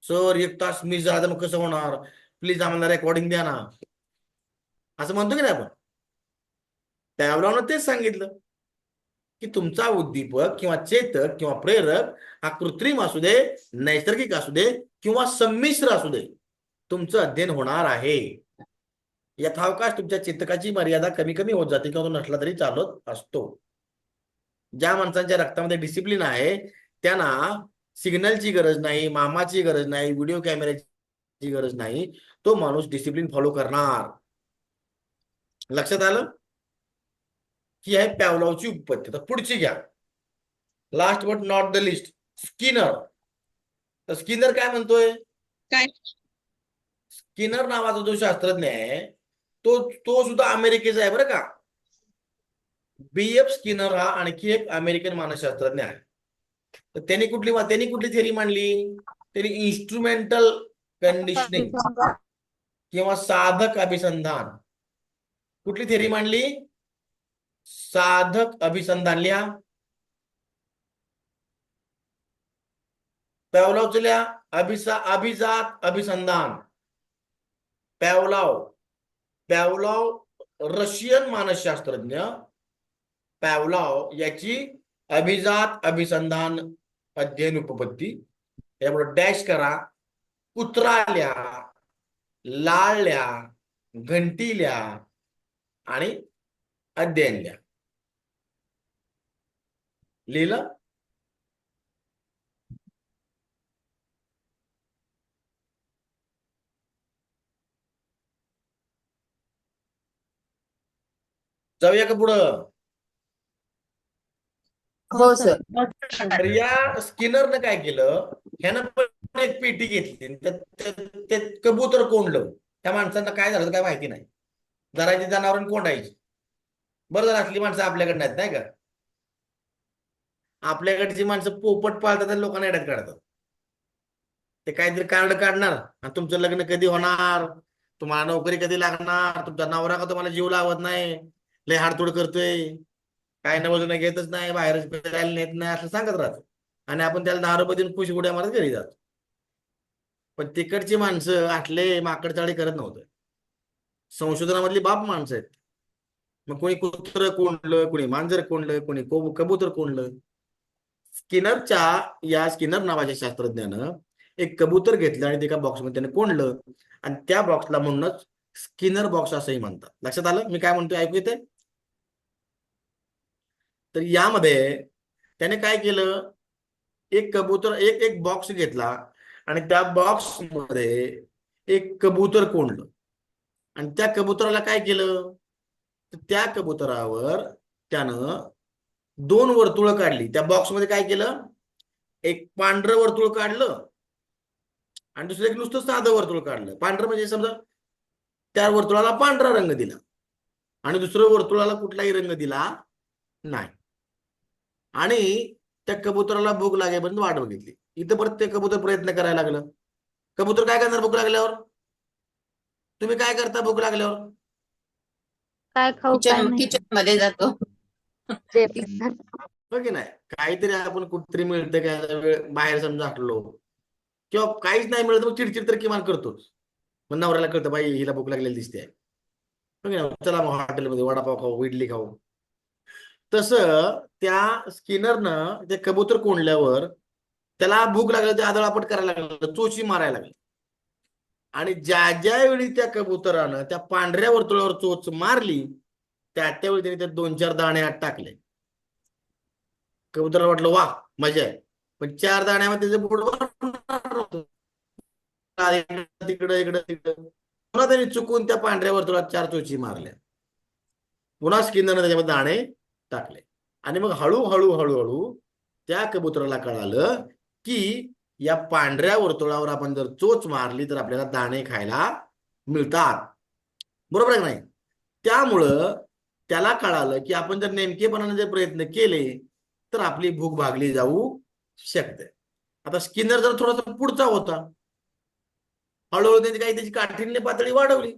सर 1 तास मिस झाला तर मग कसं होणार, प्लीज आम्हाला रेकॉर्डिंग द्या ना, असं म्हणतो की नाही आपण? त्यावेळेला तेच सांगितलं की तुमचा उद्दीपक किंवा चेतक किंवा प्रेरक हा कृत्रिम असू दे, नैसर्गिक असू दे किंवा संमिश्र असू दे, तुमचं अध्ययन होणार आहे. यथावकाश तुमच्या चेतकाची मर्यादा कमी कमी होत जाते किंवा तो नसला तरी चालत असतो. ज्या माणसांच्या रक्तामध्ये डिसिप्लिन आहे त्यांना सिग्नलची गरज नाही, मामाची गरज नाही, व्हिडिओ कॅमेऱ्याची गरज नाही. तो माणूस डिसिप्लिन फॉलो करणार. लक्षात आलं? ही आहे पॅव्लॉवची उत्पत्ती. तर पुढची घ्या, last but not the list, Skinner. तर स्किनर काय म्हणतोय? काय? स्किनर नावाचा जो शास्त्रज्ञ आहे तो सुद्धा अमेरिकेचा आहे बरं का. BF स्किनर हा आणखी एक अमेरिकन मानसशास्त्रज्ञ आहे. तर त्यांनी कुठली थिअरी मांडली? त्यांनी इन्स्ट्रुमेंटल कंडिशनिंग किंवा साधक अभिसंधान. कुठली थिअरी मांडली? साधक अभिसंधान. लिहा, पॅव्लॉवचं लिहा, अभिजात अभिसंधान. पॅव्लॉव रशियन मानसशास्त्रज्ञ. पॅव्लॉव याची अभिजात अभिसंधान अध्ययन उपपत्ती, यापुढे डॅश करा, कुत्रा लिहा, लाळ लिहा, घंटी लिहा आणि अध्ययन लिहा. लिहिलं? जाऊया का पुढं? हो सर. तर या स्किनरनं काय केलं, ह्यानं पण एक पेटी घेतली, ते कबूतर कोंडलं. त्या माणसांना काय झालं काय माहिती नाही, जराची जनावरांनी कोंडायची. बरं झालं असली माणसं आपल्याकडे नाहीत, नाही का? आपल्याकडची माणसं पोपट पाळतात आणि लोकांना येड्यात काढतात. ते काहीतरी कार्ड काढणार आणि तुमचं लग्न कधी होणार, तुम्हाला नोकरी कधी लागणार, तुमचा नवरा का तुम्हाला जीव लावत नाही, लय हाडतोड करतोय, काय नवजून घेतच नाही, बाहेरच फिरायला नेत नाही, असं सांगत राहत. आणि आपण त्याला 10 रुपये देऊन खुश उड्या मारत घरी जातो. पण तिकडची माणसं आटले माकडचाळी करत नव्हतं. संशोधनामधली बाप माणसं आहेत. मग कोणी कुत्र कोंडलं, कोणी मांजर कोंडलं, कोणी कबूतर कोंडलं. स्किनर नावाच्या शास्त्रज्ञानं एक कबूतर घेतलं आणि ते एका बॉक्समध्ये त्याने कोंडलं, आणि त्या बॉक्सला म्हणूनच स्किनर बॉक्स असंही म्हणतात. लक्षात आलं मी काय म्हणतोय? ऐकू येते? तर यामध्ये त्याने काय केलं, एक कबूतर एक बॉक्स घेतला आणि त्या बॉक्स मध्ये एक कबूतर कोंडलं. आणि त्या कबुतराला काय केलं, तर त्या कबुतरावर त्यानं 2 वर्तुळं काढली. त्या बॉक्समध्ये काय केलं, एक पांढरं वर्तुळ काढलं आणि दुसरं एक नुसतं साधं वर्तुळ काढलं. पांढरं म्हणजे समजा त्या वर्तुळाला पांढरा रंग दिला आणि दुसऱ्या वर्तुळाला कुठलाही रंग दिला नाही. आणि त्या कबुतराला भूक लागेपर्यंत वाट बघितली. इथं परत ते कबूतर प्रयत्न करायला लागलं. कबूतर काय करणार भूक लागल्यावर, तुम्ही काय करता भूक लागल्यावर? काय खाऊ काय नाही किचन मध्ये जातो. ते पण. हो की नाही, काहीतरी आपण कुठतरी मिळतं काय बाहेर समजा हटलो किंवा काहीच नाही मिळत मग चिडचिड तर किमान करतोच. मग नवऱ्याला कळतं बाई हिला भूक लागलेली दिसते, हो की नाही, चला मग हॉटेलमध्ये वडापाव खाऊ, इडली खाऊ. तसं त्या स्किनरनं ते कबूतर कोंडल्यावर त्याला भूक लागली, ते आदळापट करायला लागलं, चोची मारायला लागली. आणि ज्या ज्यावेळी त्या कबुतरानं त्या पांढऱ्या वर्तुळावर चोच मारली त्यावेळी त्याने त्या 2-4 दाणे आत टाकले. कबुतराला वाटलं वा मजा आहे, पण 4 दाण्यामध्ये त्याचं पोट तिकडं इकडं तिकडं. पुन्हा त्यांनी चुकून त्या पांढऱ्या वर्तुळात 4 चोची मारल्या. पुन्हा स्किनरनं त्याच्यामध्ये दाणे टाकले आणि मग हळूहळू हळूहळू त्या कबुतराला कळालं की या पांढऱ्या वर्तुळावर आपण जर चोच मारली तर आपल्याला दाणे खायला मिळतात. बरोबर आहे नाही? त्यामुळं त्याला कळालं की आपण जर नेमकेपणाने जर प्रयत्न केले तर आपली भूक भागली जाऊ शकते. आता स्किनर जर थोडासा पुढचा होता, हळूहळू त्यांनी काही त्याची काठीण्य पातळी वाढवली.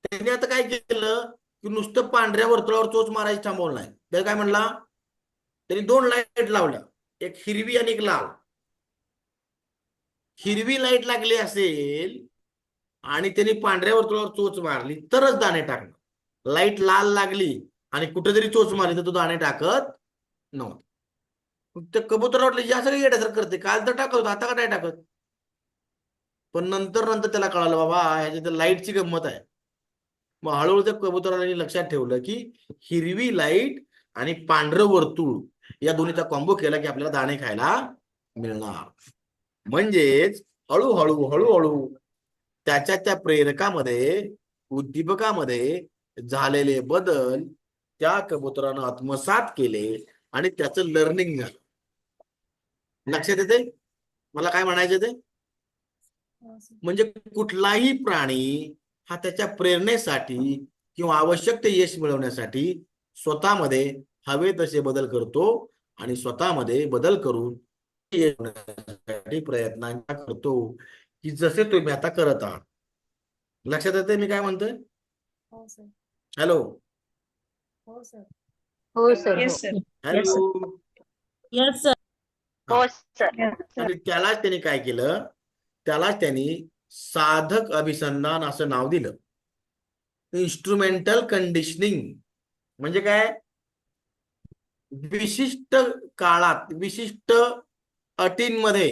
त्यांनी आता काय केलं की नुसतं पांढऱ्या वर्तुळावर चोच मारायची थांबवलं नाही. त्याला काय म्हणला, त्यांनी 2 लाईट लावल्या, एक हिरवी आणि एक लाल. हिरवी लाईट लागली असेल आणि त्यांनी पांढऱ्या वर्तुळावर चोच मारली तरच दाणे टाकणार. लाईट लाल लागली आणि कुठे जरी चोच मारली तर तो दाणे टाकत नव्हता. ते कबूतर वाटलं या सगळं येण्यासारखं करते, काल तर टाकत होता आता का नाही टाकत. पण नंतर त्याला कळालं बाबा ह्याच्या लाईटची गंमत आहे. मग हळूहळू त्या कबुतराला लक्षात ठेवलं की हिरवी लाईट आणि पांढरं वर्तुळ या दोन्हीचा कॉम्बो केला की आपल्याला दाणे खायला मिळणार. म्हणजेच हळूहळू हळूहळू त्या प्रेरकामध्ये, उद्दीपकामध्ये झालेले बदल त्या कबुतरानं आत्मसात केले आणि त्याचं लर्निंग झालं. लक्षात येते मला काय म्हणायचं ते? म्हणजे कुठलाही प्राणी हा त्याच्या प्रेरणेसाठी किंवा आवश्यक ते यश मिळवण्यासाठी स्वतःमध्ये हवे तसे बदल करतो आणि स्वतःमध्ये बदल करून प्रयत्न करतो की जसे तुम्ही आता करत आहात. लक्षात येते मी काय म्हणतोय? हॅलो हो sir. Yes sir. Hello. Yes sir. हो सर. आणि त्यालाच त्यांनी काय केलं, त्यालाच त्यांनी साधक अभिसंधान असं नाव दिलं. इन्स्ट्रुमेंटल कंडिशनिंग म्हणजे काय, विशिष्ट काळात विशिष्ट अटींमध्ये.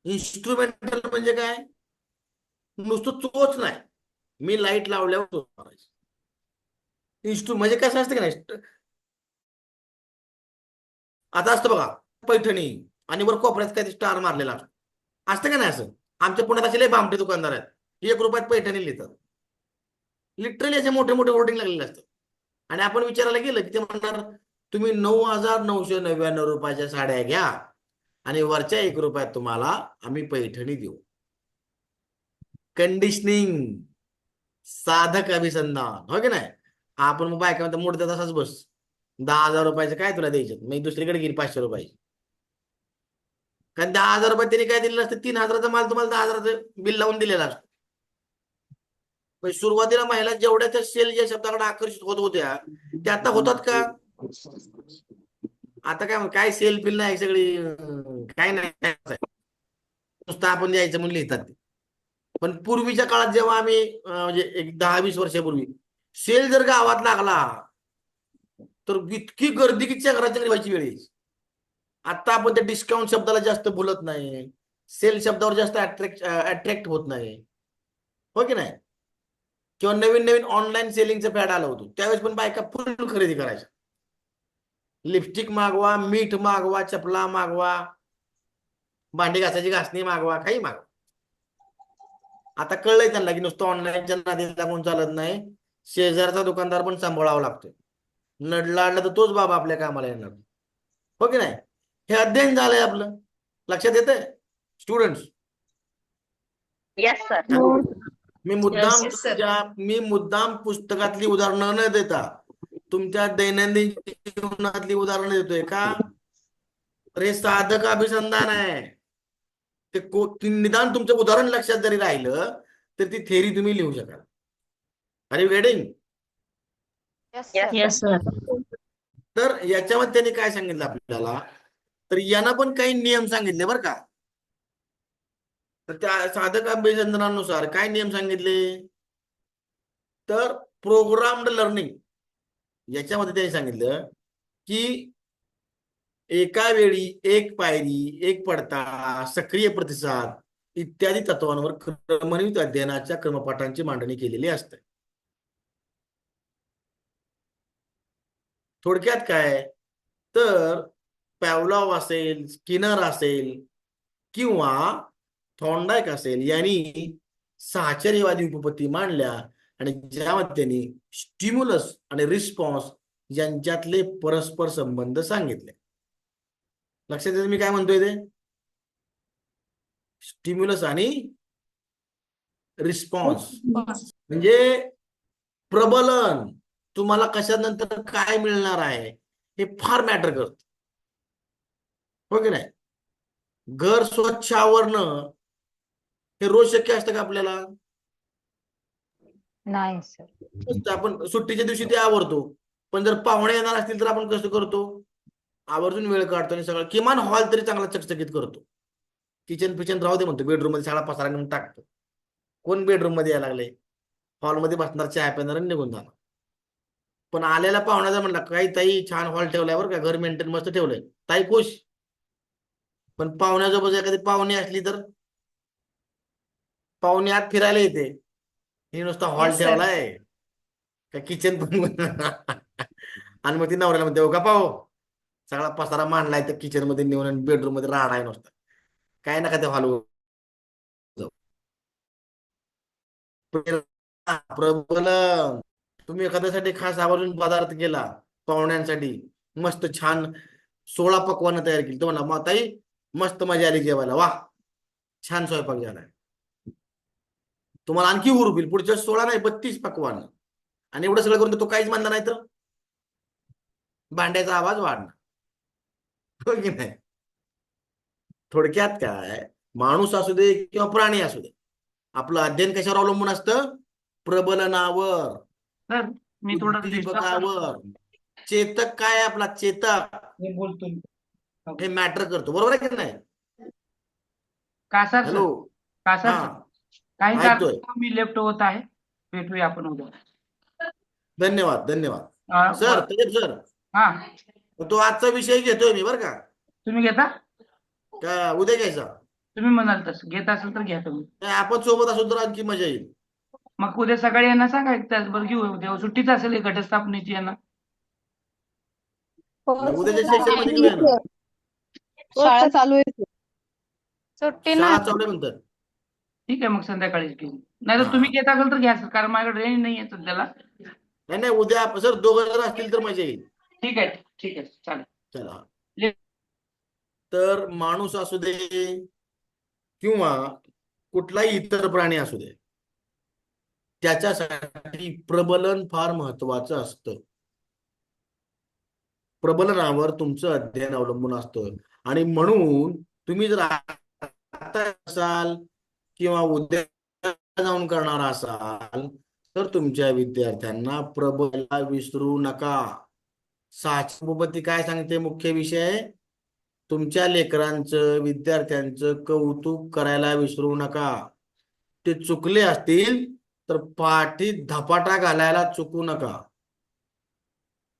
इन्स्ट्रुमेंटल म्हणजे काय, नुसतं चोच नाही, मी लाईट लावल्यावर चोच मारायची. म्हणजे कसं असतं की नाही, आता असतं बघा पैठणी आणि वर कोपऱ्यात काही स्टार मारलेला असतं का नाही. असं आमच्या पुण्यात असे लय भामटे दुकानदार आहेत, 1 रुपयात पैठणी लिहितात. लिटरली असे मोठे मोठे होर्डिंग लागलेले असतात. आणि आपण विचारायला गेलं की ते म्हणणार तुम्ही 9,999 रुपयाच्या साड्या घ्या आणि वरच्या 1 रुपयात तुम्हाला आम्ही पैठणी देऊ. कंडिशनिंग, साधक अभिसंधान, हो की नाही. आपण मग बायका म्हणतात मोठ्या तसाच बस, 10,000 रुपयाचं काय तुला द्यायचं, मी दुसरीकडे घेईन 500 रुपये. कारण 10,000 रुपये त्यांनी काय दिलेलं असतं, 3,000चा माल तुम्हाला 10,000चं बिल लावून दिलेला असतो. सुरुवातीला महिला जेवढ्या त्या सेल या शब्दाकडे आकर्षित होत होत्या त्या आता होतात का? आता काय सेल बिल नाही, सगळी काय नाही, नुसतं आपण द्यायचं म्हणून लिहितात. पण पूर्वीच्या काळात जेव्हा आम्ही म्हणजे एक 10-20 वर्षापूर्वी सेल जर गावात लागला तर इतकी गर्दी की घराच्या व्हायची वेळ यायची. आता आपण त्या डिस्काउंट शब्दाला जास्त बोलत नाही, सेल शब्दावर जास्त अट्रॅक्ट होत नाही, हो की नाही. किंवा नवीन नवीन ऑनलाईन सेलिंगचं फॅड आलं होतं, त्यावेळेस पण बायका फुल खरेदी करायच्या. लिपस्टिक मागवा, मीठ मागवा, चपला मागवा, भांडी घासायची घासणी मागवा, काही मागवा. आता कळलंय त्यांना की नुसतं ऑनलाईनच्या नादी लागून चालत नाही, शेजारचा दुकानदार पण सांभाळावा लागतोय. नडला आणलं तर तोच बाबा आपल्या कामाला येणार, हो की नाही? हे अध्ययन झालंय आपलं, लक्षात येतंय students? Yes sir. Yes, sir. मी मुद्दाम पुस्तकातली उदाहरणं न देता तुमच्या दैनंदिन जीवनातली उदाहरणं देतोय का? अरे साधक अभिसंधान आहे ते निदान तुमचं उदाहरण लक्षात जरी राहिलं तर ती थेरी तुम्ही लिहू शकाल. अरे वेडिंग. Yes sir. तर याच्यामध्ये त्यांनी काय सांगितलं आपल्याला, तर यांना पण काही नियम सांगितले बरं का. तर त्या साधक अभिसंधानानुसार काय नियम सांगितले, तर प्रोग्राम्ड लर्निंग याच्यामध्ये त्यांनी सांगितलं की एका वेळी एक पायरी, एक पडताळा, सक्रिय प्रतिसाद इत्यादी तत्वांवर क्रमनित अध्ययनाच्या क्रमपाठांची मांडणी केलेली असते. थोडक्यात काय, तर पॅव्लॉव असेल, स्किनर असेल किंवा थॉर्नडाईक असेल यांनी साहचर्यवादी उपपत्ती मांडल्या आणि ज्यामध्ये त्यांनी स्टिम्युलस आणि रिस्पॉन्स यांच्यातले परस्पर संबंध सांगितले. लक्षात येतं मी काय म्हणतोय ते? स्टिम्युलस आणि रिस्पॉन्स म्हणजे प्रबलन, तुम्हाला कशानंतर काय मिळणार आहे हे फार मॅटर करत, हो की नाही? घर स्वच्छ आवरणं हे रोज शक्य असतं का आपल्याला? नाही सर. आपण सुट्टीच्या दिवशी ते आवरतो, पण जर पाहुणे येणार असतील तर आपण कसं करतो? आवर्जून वेळ काढतो आणि सगळं किमान हॉल तरी चांगला चकचकीत करतो. किचन पिचन राहू दे म्हणतो, बेडरूम मध्ये सगळा पसारा नेऊन टाकतो. कोण बेडरूम मध्ये यायला लागले? हॉलमध्ये बसणार, चहा पिणार आणि निघून जाणार. पण आलेला पाहुण्याचा म्हणला, काही ताई छान हॉल ठेवलाय बरं का, घर मेंटेन मस्त ठेवलंय, ताई खुश. पण पाहुण्याजवळ एखादी पाहुणी असली तर पाहुणे आत फिरायला येते, हे नुसता हॉल Yes, sir. ठेवलाय का किचन पण आणि मग ती नवऱ्याला म्हणते, हो का पाहू सगळा पसारा मांडलाय तर किचन मध्ये नेऊन आणि बेडरूम मध्ये राहणार आहे नुसता, काय नका ते हॉल. प्रबल, तुम्ही एखाद्यासाठी खास आवर्जून पदार्थ केला पाहुण्यांसाठी, मस्त छान 16 पकवानं तयार केली, तर म्हणा मग ताई मस्त मजा आली जेवायला, वा छान स्वयंपाक झालाय. तुम्हाला आणखी उरतील पुढच्या 16 नाही 32 पकवान, आणि एवढं सगळं करून तो काहीच मानला नाही तर भांड्याचा आवाज वाढणार, हो की नाही? थोडक्यात काय, माणूस असू दे किंवा प्राणी असू दे, आपलं अध्ययन कशावर अवलंबून असतं? प्रबलनावर, सर मी थोडं उद्दीपकावर. चेतक काय आहे आपला चेतक, मी बोलतो. हे मॅटर करतो, बरोबर आहे की नाही? कासार हॅलो, सर, कासार हा सर, काही ऐकतोय. कारणास्तव मी लेफ्ट होत आहे. भेटूया आपण उद्या. धन्यवाद धन्यवाद सर. बरं. तेज सर, हा, तो आजचा विषय घेतोय मी बरं का, तुम्ही घेता? का उद्या घ्यायचा? तुम्ही म्हणाल तसं, घेत असेल तर घ्या तुम्ही. नाही, आपण सोबत असू तर आणखी मजा येईल. मग उद्या सकाळी यांना सांगा, एक तासभर घेऊ. उद्या सुट्टीच असेल एक घटस्थापनेची यांना. उद्याच्या सेशन मध्ये घेऊया ना. शाळा चालू आहे. सुट्टी शाळा नाही. चालू आहे म्हणतात. ठीक आहे, मग संध्याकाळीच घेऊ. नाही तर हा. तुम्ही घेत असाल तर घ्या सर, कारण माझ्याकडे रेंज नाही आहे सध्याला. नाही नाही, उद्या सर दोघं जर असतील तर मजा येईल. ठीक आहे, ठीक आहे, चालेल. चला, तर माणूस असू दे किंवा कुठलाही इतर प्राणी असू दे, त्याच्यासाठी प्रबलन फार महत्वाचं असतं. प्रबलनावर तुमचं अध्ययन अवलंबून असतं, आणि म्हणून तुम्ही जर आता असाल किंवा उद्या जाऊन करणार असाल तर तुमच्या विद्यार्थ्यांना प्रबलला विसरू नका. साहचर्य उपपत्ती काय सांगते? मुख्य विषय, तुमच्या लेकरांचं विद्यार्थ्यांचं कौतुक करायला विसरू नका. ते चुकले असतील तर पाठीत धपाटा घालायला चुकू नका.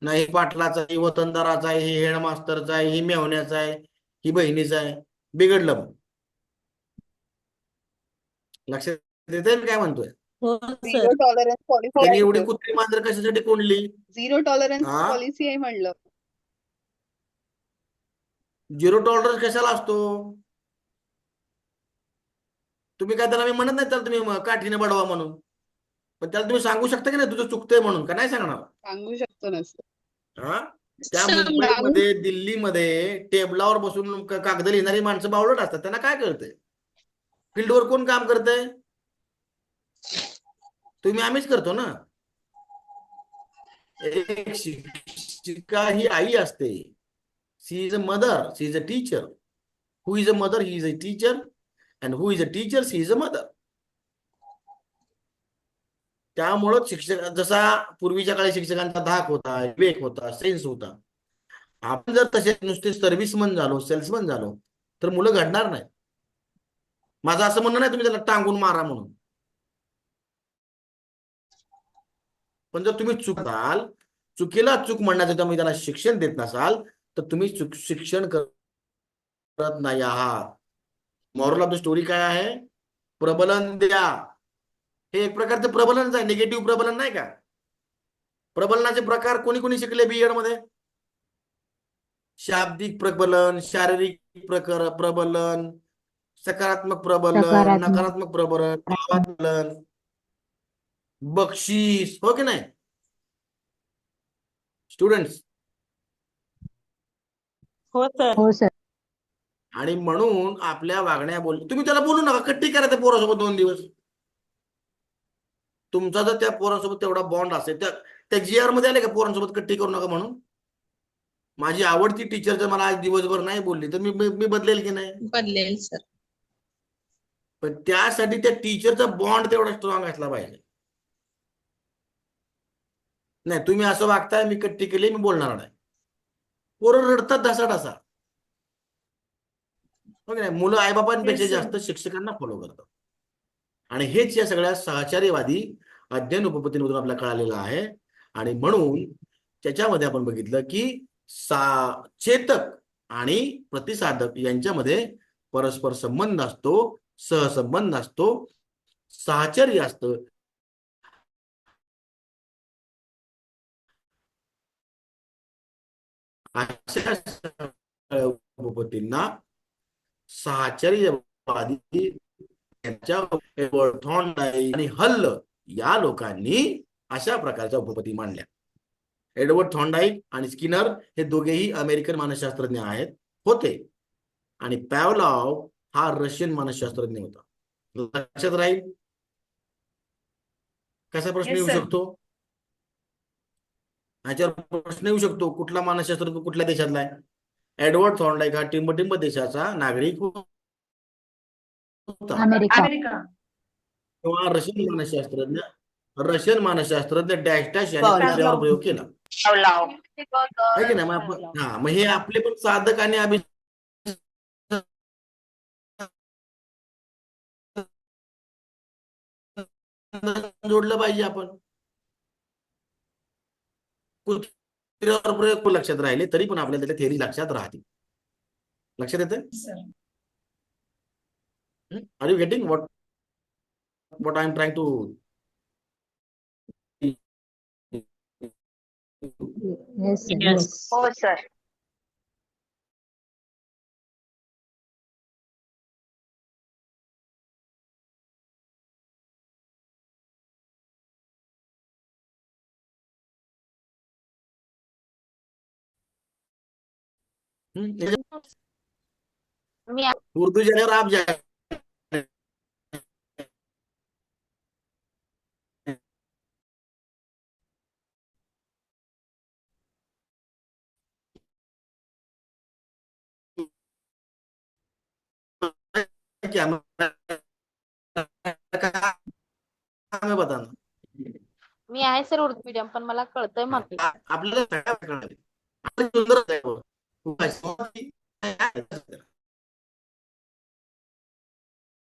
नाही पाटलाचा आहे, वतनदाराचा आहे, ही हेडमास्टरचा आहे, ही मेवण्याचा आहे, ही बहिणीचा आहे, बिघडलं मग. लक्षात येते मी काय म्हणतोय? झिरो टॉलरन्स पॉलिसी त्यांनी आहे. एवढी कुत्री मांजर कशासाठी कोंडली? झिरो टॉलरन्स हा? पॉलिसी आहे म्हणलं. झिरो टॉलरन्स कशाला असतो? तुम्ही काय त्याला मी म्हणत नाही त्याला तुम्ही काठीने बडवा म्हणून, पण त्याला तुम्ही सांगू शकता की नाही तुझं चुकतंय म्हणून, का नाही सांगणार? सांगू शकतो ना सर. हा, त्या सांगा. मुंबईमध्ये दिल्लीमध्ये टेबलावर बसून कागद लिहिणारी माणसं बावळट असतात, त्यांना काय कळतंय? फील्डवर कोण काम करतंय? तुम्ही आम्हीच करतो ना. एक शिक्षिका ही आई असते. She is a mother, she is a teacher. Who is a mother? He is a teacher. And who is a teacher? She is a mother. त्यामुळं शिक्षक, जसा पूर्वीच्या काळी शिक्षकांचा धाक होता, विवेक होता, सेन्स होता, आपण जर तसे नुसते सर्व्हिसमन झालो, सेल्समन झालो, तर मुलं घडणार नाही. माझं असं म्हणणं नाही तुम्ही त्याला टांगून मारा म्हणून, पण जर तुम्ही चुकाल, चुकीला चूक म्हणण्याचं तुम्ही त्याला शिक्षण देत नसाल, तर तुम्ही शिक्षण करत नाही आहात. मॉरल ऑफ द स्टोरी काय आहे? प्रबलन द्या. हे एक प्रकारचं प्रबलनच आहे, निगेटिव्ह प्रबलन नाही का? प्रबलनाचे प्रकार कोणी कोणी शिकले बीएड मध्ये? शाब्दिक प्रबलन, शारीरिक प्रबलन, सकारात्मक प्रबलन, नकारात्मक प्रबलन, बक्षीस, हो की नाही स्टुडंट्स? हो सर. आणि म्हणून आपल्या वागण्या तुम्ही त्याला बोलू नका, कट्टी करा त्या पोरासोबत 2 दिवस. तुमचा जर त्या पोरांसोबत तेवढा बॉन्ड असेल, त्या GR मध्ये आले का पोरांसोबत कट्टी करू नका म्हणून? माझी आवडती टीचर जर मला आज दिवसभर नाही बोलली तर मी बदलेल की नाही? बदलेल सर. पण त्यासाठी त्या टीचरचा बॉन्ड तेवढा स्ट्रॉंग असला पाहिजे. नाही तुम्ही असं वागताय, मी कट्टी केली, मी बोलणार नाही. पोरं रडतात ढासा. नाही, मुलं आईबापांपेक्षा जास्त शिक्षकांना फॉलो करतात. आणि हेच या सगळ्या सहचार्यवादी अध्ययन उपपत्तीमधून आपल्याला कळालेलं आहे. आणि म्हणून त्याच्यामध्ये आपण बघितलं की चेतक आणि प्रतिसाधक यांच्यामध्ये परस्पर संबंध असतो, सहसंबंध असतो, साहचर्य असतं. अशा उपपत्तींना साहचर्यवादी आणि हल्ल या लोकांनी अशा प्रकारच्या उपपत्ती मांडल्या. एडवर्ड थॉर्नडाईक आणि स्किनर हे दोघेही अमेरिकन मानसशास्त्रज्ञ होते. आणि पॅव्लॉव हा रशियन मानसशास्त्रज्ञ होता. लक्षात राहील? कसा प्रश्न येऊ शकतो? ह्याच्यावर प्रश्न येऊ शकतो, कुठला मानसशास्त्रज्ञ कुठल्या देशातला आहे? एडवर्ड थॉर्नडाईक हा टिंबटिंब देशाचा नागरिक होता. अमेरिका. किंवा रशियन मानसशास्त्रज्ञ डॅश डॅश यांनी पृथ्वीवर प्रयोग केला. आहे की नाही? मग हे आपले पण साधक आणि जोडलं पाहिजे आपण. कुत्र्यावर प्रयोग लक्षात राहिले तरी पण आपल्याला त्याच्या थेअरी लक्षात राहतील. लक्षात येते? Are you getting what I am trying to Yes. हो सर. मी उर्दू जगह आप जाए क्या मैं बताना. मी आहे सर उर्दू मीडियम, पण मला कळतंय मात्र. आपल्याला